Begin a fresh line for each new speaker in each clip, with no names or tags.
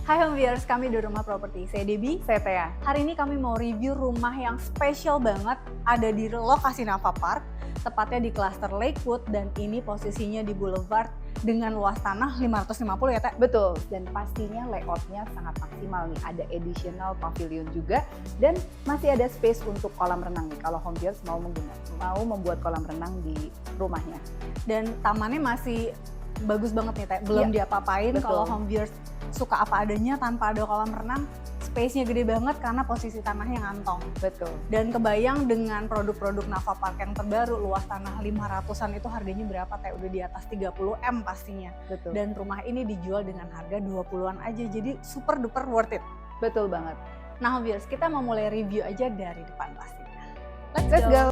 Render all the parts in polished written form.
Hai home viewers, kami di Rumah Properti. Saya Debbie.
Saya Thea.
Hari ini kami mau review rumah yang spesial banget, ada di lokasi Nava Park, tepatnya di klaster Lakewood, dan ini posisinya di Boulevard dengan luas tanah 550 ya Teh?
Betul, dan pastinya layoutnya sangat maksimal nih. Ada additional pavilion juga, dan masih ada space untuk kolam renang nih. Kalau home viewers mau membuat kolam renang di rumahnya.
Dan tamannya masih bagus banget nih Teh, belum diapa-apain. Kalau home viewers suka apa adanya tanpa ada kolam renang, space-nya gede banget karena posisi tanahnya ngantong.
Betul.
Dan kebayang dengan produk-produk Nava Park yang terbaru, luas tanah 500-an itu harganya berapa Teh? Udah di atas 30M pastinya.
Betul.
Dan rumah ini dijual dengan harga 20-an aja, jadi super duper worth it.
Betul banget.
Nah home viewers, kita mau mulai review aja dari depan pastinya.
Let's go.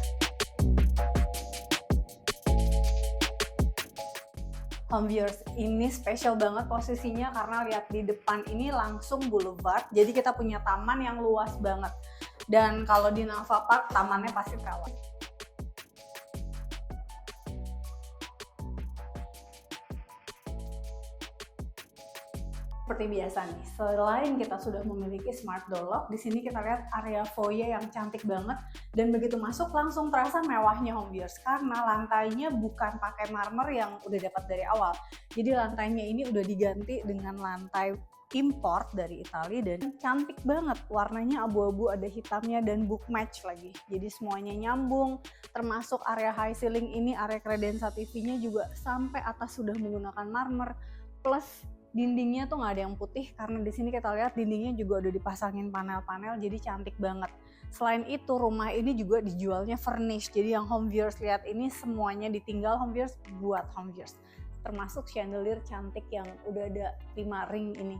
Home viewers, ini spesial banget posisinya karena lihat di depan ini langsung boulevard, jadi kita punya taman yang luas banget. Dan kalau di Nava Park, tamannya pasti terawat. Seperti biasa nih, selain kita sudah memiliki smart door lock, di sini kita lihat area foyer yang cantik banget, dan begitu masuk langsung terasa mewahnya home viewers karena lantainya bukan pakai marmer yang udah dapat dari awal. Jadi lantainya ini udah diganti dengan lantai import dari Italia dan cantik banget, warnanya abu-abu, ada hitamnya dan book match lagi. Jadi semuanya nyambung, termasuk area high ceiling ini, area kredensa TV-nya juga sampai atas sudah menggunakan marmer, plus dindingnya tuh nggak ada yang putih karena di sini kita lihat dindingnya juga udah dipasangin panel-panel, jadi cantik banget. Selain itu rumah ini juga dijualnya furnish, jadi yang home viewers lihat ini semuanya ditinggal home viewers buat home viewers, termasuk chandelier cantik yang udah ada 5 ring ini.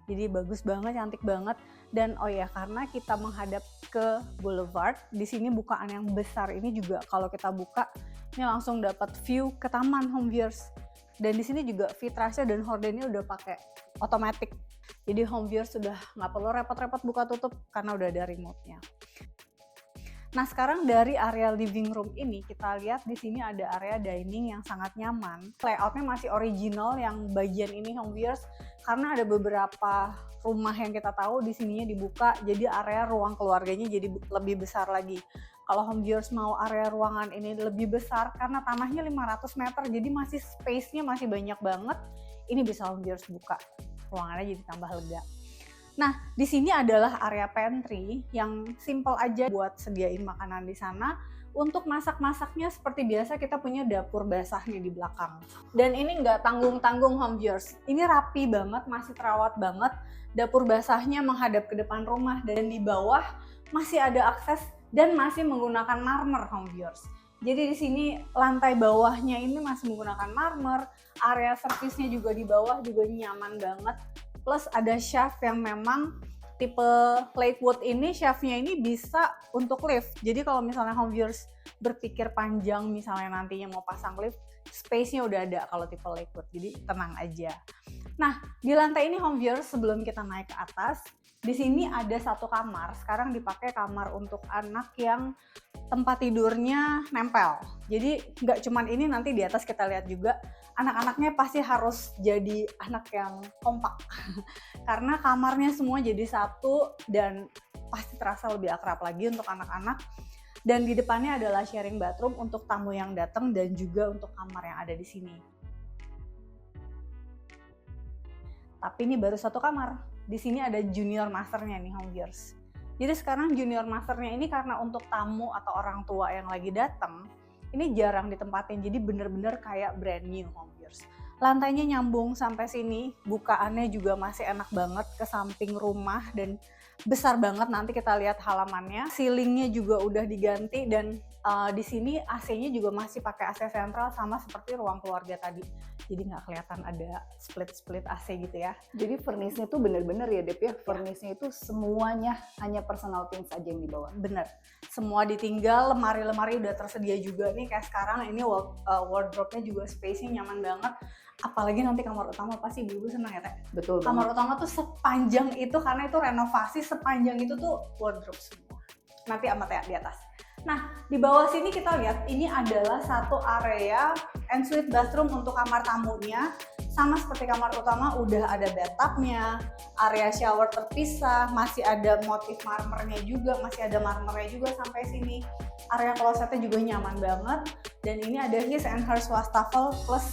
Jadi bagus banget, cantik banget. Dan oh ya, karena kita menghadap ke boulevard, di sini bukaan yang besar ini juga kalau kita buka ini langsung dapat view ke taman home viewers. Dan di sini juga vitrase dan hordennya udah pakai otomatis. Jadi home viewers sudah nggak perlu repot-repot buka tutup karena udah ada remote-nya. Nah sekarang dari area living room ini kita lihat di sini ada area dining yang sangat nyaman. Layoutnya masih original yang bagian ini home viewers karena ada beberapa rumah yang kita tahu di sininya dibuka jadi area ruang keluarganya jadi lebih besar lagi. Kalau home viewers mau area ruangan ini lebih besar karena tanahnya 500 meter jadi masih space-nya masih banyak banget, ini bisa home viewers buka ruangannya jadi tambah lega. Nah di sini adalah area pantry yang simple aja buat sediain makanan di sana. Untuk masak-masaknya seperti biasa kita punya dapur basah nih di belakang. Dan ini nggak tanggung-tanggung home viewers, ini rapi banget, masih terawat banget. Dapur basahnya menghadap ke depan rumah dan di bawah masih ada akses dan masih menggunakan marmer home viewers. Jadi di sini lantai bawahnya ini masih menggunakan marmer, area servisnya juga di bawah juga nyaman banget. Plus ada shaft yang memang tipe Lakewood ini, shaftnya ini bisa untuk lift. Jadi kalau misalnya home viewers berpikir panjang misalnya nantinya mau pasang lift, space-nya udah ada kalau tipe Lakewood, jadi tenang aja. Nah di lantai ini home viewers sebelum kita naik ke atas, di sini ada satu kamar, sekarang dipakai kamar untuk anak yang tempat tidurnya nempel. Jadi nggak cuman ini, nanti di atas kita lihat juga anak-anaknya pasti harus jadi anak yang kompak. Karena kamarnya semua jadi satu dan pasti terasa lebih akrab lagi untuk anak-anak. Dan di depannya adalah sharing bathroom untuk tamu yang datang dan juga untuk kamar yang ada di sini. Tapi ini baru satu kamar. Di sini ada junior masternya nih home viewers. Jadi sekarang junior masternya ini karena untuk tamu atau orang tua yang lagi datang, ini jarang ditempatin. Jadi bener-bener kayak brand new home viewers. Lantainya nyambung sampai sini, bukaannya juga masih enak banget ke samping rumah dan besar banget. Nanti kita lihat halamannya. Ceilingnya juga udah diganti dan di sini AC-nya juga masih pakai AC sentral sama seperti ruang keluarga tadi. Jadi nggak kelihatan ada split AC gitu ya.
Jadi furnish-nya tuh bener-bener ya Dep ya, furnish-nya itu semuanya hanya personal things aja yang dibawa.
Bener, semua ditinggal, lemari-lemari udah tersedia juga nih kayak sekarang ini wardrobe-nya juga space-nya nyaman banget. Apalagi nanti kamar utama pasti ibu-ibu senang ya Teh.
Betul banget.
Kamar utama tuh sepanjang itu karena itu renovasi, sepanjang itu tuh wardrobe semua. Nanti sama Teh di atas. Nah, di bawah sini kita lihat ini adalah satu area ensuite bathroom untuk kamar tamunya. sama seperti kamar utama, udah ada bathtubnya, area shower terpisah, masih ada motif marmernya juga, masih ada marmernya juga sampai sini. Area klosetnya juga nyaman banget, dan ini ada his and hers wastafel plus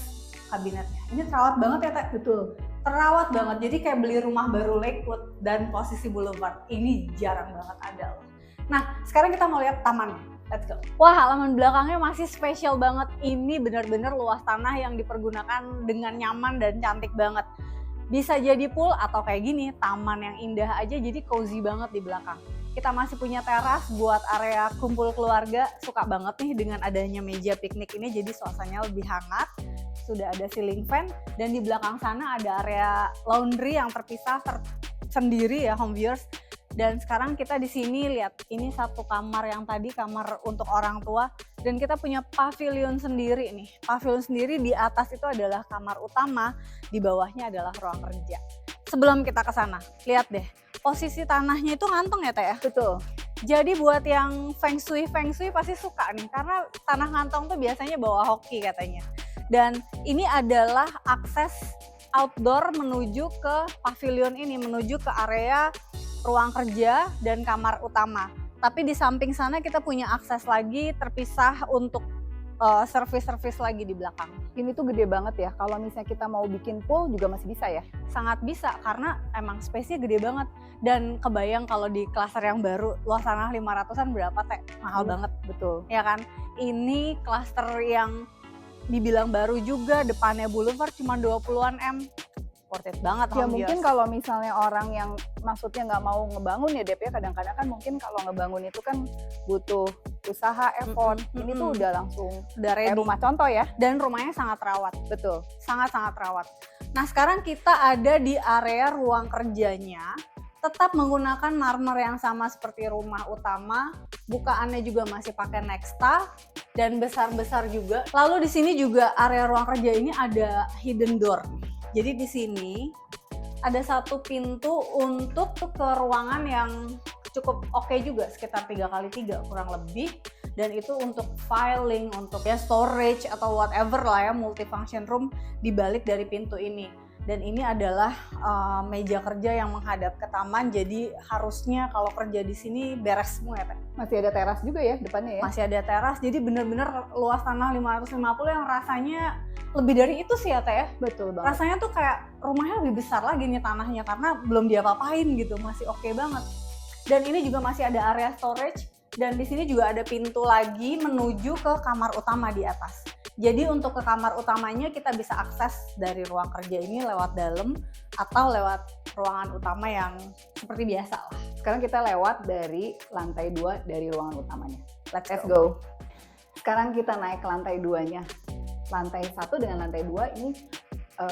kabinetnya. Ini terawat banget ya, Teh?
Betul.
Terawat banget, jadi kayak beli rumah baru Lakewood dan posisi Boulevard. Ini jarang banget ada loh. Nah, sekarang kita mau lihat tamannya. Let's go. Wah, halaman belakangnya masih spesial banget. Ini benar-benar luas tanah yang dipergunakan dengan nyaman dan cantik banget. Bisa jadi pool atau kayak gini, taman yang indah aja, jadi cozy banget di belakang. Kita masih punya teras buat area kumpul keluarga. Suka banget nih dengan adanya meja piknik ini, jadi suasananya lebih hangat. Sudah ada ceiling fan, dan di belakang sana ada area laundry yang terpisah sendiri ya home viewers. Dan sekarang kita di sini lihat, ini satu kamar yang tadi kamar untuk orang tua, dan kita punya pavilion sendiri nih. Pavilion sendiri di atas itu adalah kamar utama, di bawahnya adalah ruang kerja. Sebelum kita ke sana, lihat deh, posisi tanahnya itu ngantong ya, Teh ya?
Betul.
Jadi buat yang feng shui pasti suka nih, karena tanah ngantong tuh biasanya bawa hoki katanya. Dan ini adalah akses outdoor menuju ke pavilion ini, menuju ke area ruang kerja dan kamar utama. Tapi di samping sana kita punya akses lagi terpisah untuk servis-servis lagi di belakang.
Ini tuh gede banget ya, kalau misalnya kita mau bikin pool juga masih bisa ya?
Sangat bisa, karena emang space-nya gede banget. Dan kebayang kalau di klaster yang baru, luas tanah 500-an berapa, Teh? Mahal banget.
Betul.
Ya kan? Ini klaster yang dibilang baru juga, depannya Boulevard cuma 20-an M. Worth it banget.
Ya mungkin kalau misalnya orang yang maksudnya nggak mau ngebangun ya Dep ya, kadang-kadang kan mungkin kalau ngebangun itu kan butuh usaha, effort. Ini tuh udah langsung
udah ready.
Rumah contoh ya.
Dan rumahnya sangat rawat.
Betul.
Sangat-sangat rawat. Nah, sekarang kita ada di area ruang kerjanya. Tetap menggunakan marmer yang sama seperti rumah utama. Bukaannya juga masih pakai Nexta dan besar-besar juga. Lalu di sini juga area ruang kerja ini ada hidden door. Jadi di sini ada satu pintu untuk ke ruangan yang cukup oke juga, sekitar 3x3 kurang lebih. Dan itu untuk filing, untuk ya storage atau whatever lah ya, multifunction room di balik dari pintu ini. Dan ini adalah meja kerja yang menghadap ke taman, jadi harusnya kalau kerja di sini beres semua ya, Teh.
Masih ada teras juga ya depannya ya?
Masih ada teras, jadi bener-bener luas tanah 550 yang rasanya lebih dari itu sih ya, Teh ya.
Betul banget.
Rasanya tuh kayak rumahnya lebih besar lagi nih tanahnya, karena belum diapa-apain gitu, masih oke banget. Dan ini juga masih ada area storage, dan di sini juga ada pintu lagi menuju ke kamar utama di atas. Jadi untuk ke kamar utamanya kita bisa akses dari ruang kerja ini lewat dalam atau lewat ruangan utama yang seperti biasa lah.
Sekarang kita lewat dari lantai 2 dari ruangan utamanya.
Let's
go. Sekarang kita naik ke lantai 2-nya. Lantai 1 dengan lantai 2 ini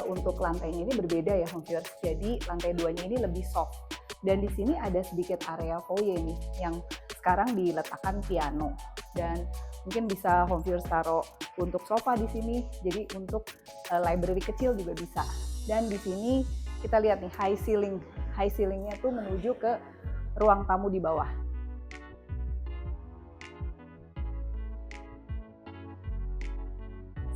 untuk lantainya ini berbeda ya home viewers. Jadi lantai 2-nya ini lebih soft. Dan di sini ada sedikit area foyer nih yang sekarang diletakkan piano, dan mungkin bisa home viewers taruh untuk sofa di sini. Jadi untuk library kecil juga bisa. Dan di sini kita lihat nih high ceiling. High ceilingnya tuh menuju ke ruang tamu di bawah.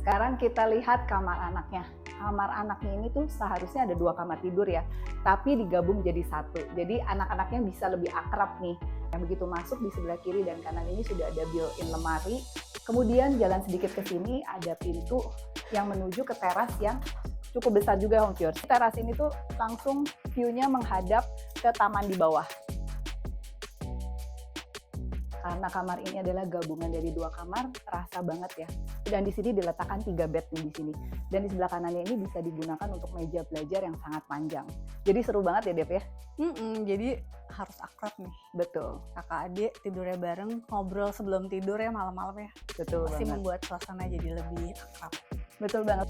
Sekarang kita lihat kamar anaknya. Kamar anaknya ini tuh seharusnya ada 2 kamar tidur ya, tapi digabung jadi 1. Jadi anak-anaknya bisa lebih akrab nih. Yang begitu masuk di sebelah kiri dan kanan ini sudah ada built-in lemari. Kemudian jalan sedikit ke sini ada pintu yang menuju ke teras yang cukup besar juga home viewers. Teras ini tuh langsung view-nya menghadap ke taman di bawah. Karena kamar ini adalah gabungan dari 2 kamar, terasa banget ya. Dan di sini diletakkan 3 bed nih di sini. Dan di sebelah kanannya ini bisa digunakan untuk meja belajar yang sangat panjang. Jadi seru banget ya, Dep ya?
Jadi harus akrab nih.
Betul.
Kakak adik tidurnya bareng, ngobrol sebelum tidur ya malam-malam ya.
Betul
Pasti
banget.
membuat suasana jadi lebih akrab.
Betul banget.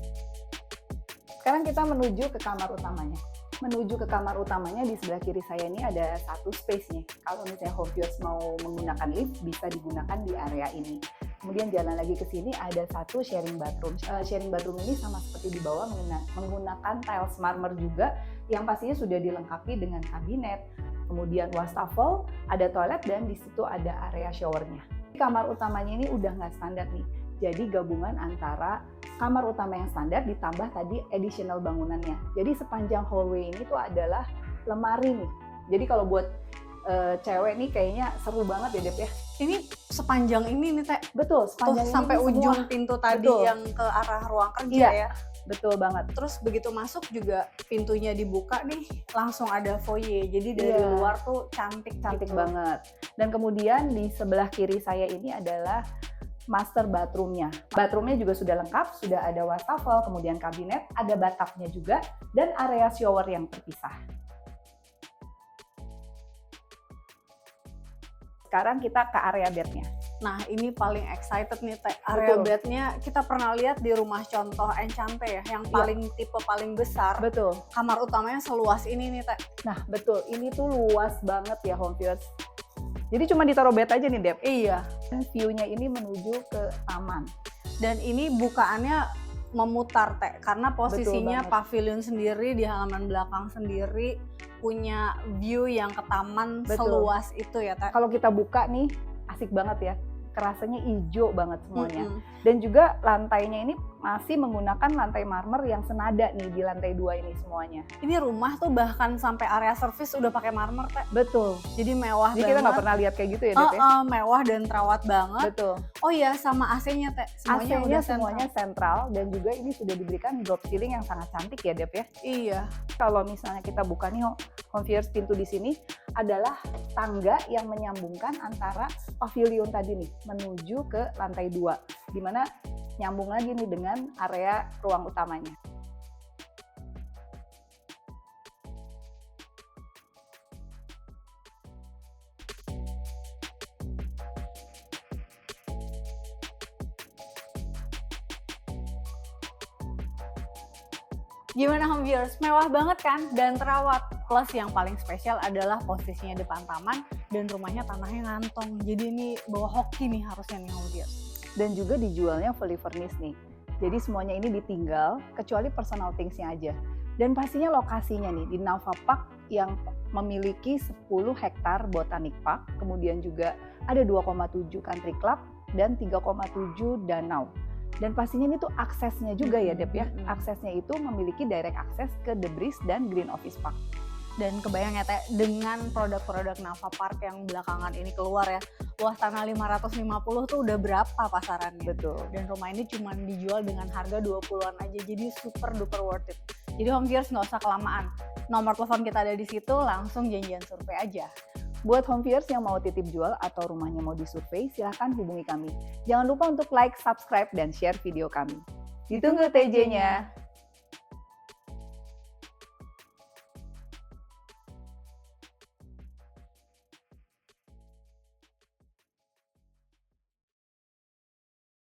Sekarang kita menuju ke kamar utamanya. Menuju ke kamar utamanya di sebelah kiri saya ini ada satu space nih. Kalau misalnya home viewers mau menggunakan lift bisa digunakan di area ini. Kemudian jalan lagi ke sini ada satu sharing bathroom. Sharing bathroom ini sama seperti di bawah menggunakan tiles marmer juga yang pastinya sudah dilengkapi dengan kabinet. Kemudian wastafel, ada toilet dan di situ ada area showernya. Kamar utamanya ini udah nggak standar nih. Jadi gabungan antara kamar utama yang standar ditambah tadi additional bangunannya. Jadi sepanjang hallway ini tuh adalah lemari nih. Jadi kalau buat cewek nih kayaknya seru banget ya Dep ya.
Ini sepanjang ini nih Teh.
Betul,
Tuh
sepanjang ini
sampai
semua.
ujung pintu tadi
Betul.
yang ke arah ruang kerja
Iya.
ya.
Betul banget.
Terus begitu masuk juga pintunya dibuka nih langsung ada foyer. Jadi dari
Iya.
luar tuh cantik gitu.
Banget. Dan kemudian di sebelah kiri saya ini adalah master bathroom-nya. Bathroom-nya juga sudah lengkap, sudah ada wastafel, kemudian kabinet, ada bathtub-nya juga, dan area shower yang terpisah. Sekarang kita ke area bed-nya.
Nah ini paling excited nih Teh. Area
Betul.
bednya kita pernah lihat di rumah contoh Enchante ya. Yang paling tipe paling besar.
Betul.
Kamar utamanya seluas ini nih Teh.
Nah betul, ini tuh luas banget ya home viewers. Jadi cuma ditaruh bed aja nih Dep.
Iya.
Dan view-nya ini menuju ke taman.
Dan ini bukaannya memutar Teh. Karena posisinya
banget.
pavilion sendiri di halaman belakang sendiri. Punya view yang ke taman
Betul.
seluas itu ya Teh.
Kalau kita buka nih, asik banget ya. Kerasanya hijau banget semuanya.
Mm-mm.
Dan juga lantainya ini masih menggunakan lantai marmer yang senada nih di lantai 2 ini semuanya.
Ini rumah tuh bahkan sampai area service udah pakai marmer Teh.
Betul.
Jadi mewah
Jadi
banget.
kita nggak pernah lihat kayak gitu ya Dep ya?
Mewah dan terawat banget.
Betul.
Oh iya sama AC-nya Teh. Semuanya
AC-nya
udah
semuanya sentral dan juga ini sudah diberikan drop ceiling yang sangat cantik ya Dep ya.
Iya.
Kalau misalnya kita buka nih home viewers, pintu di sini adalah tangga yang menyambungkan antara pavilion tadi nih menuju ke lantai 2, di mana nyambung lagi nih dengan area ruang utamanya.
Gimana home viewers? Mewah banget kan dan terawat. Plus yang paling spesial adalah posisinya depan taman dan rumahnya tanahnya ngantong. Jadi ini bawa hoki nih harusnya nih home viewers.
Dan juga dijualnya fully furnished nih. Jadi semuanya ini ditinggal kecuali personal things-nya aja. Dan pastinya lokasinya nih di Nava Park yang memiliki 10 hektar botanic park, kemudian juga ada 2,7 country club dan 3,7 danau. Dan pastinya ini tuh aksesnya juga ya Dep ya. Aksesnya itu memiliki direct akses ke The Breeze dan Green Office Park.
Dan kebayang ya Teh, dengan produk-produk Nava Park yang belakangan ini keluar ya, luas tanah 550 tuh udah berapa pasarannya.
Betul.
Dan rumah ini cuma dijual dengan harga 20-an aja, jadi super duper worth it. Jadi home viewers nggak usah kelamaan. Nomor telepon kita ada di situ, langsung janjian survei aja.
Buat home viewers yang mau titip jual atau rumahnya mau disurvei, silahkan hubungi kami. Jangan lupa untuk like, subscribe, dan share video kami. Ditunggu TJ-nya!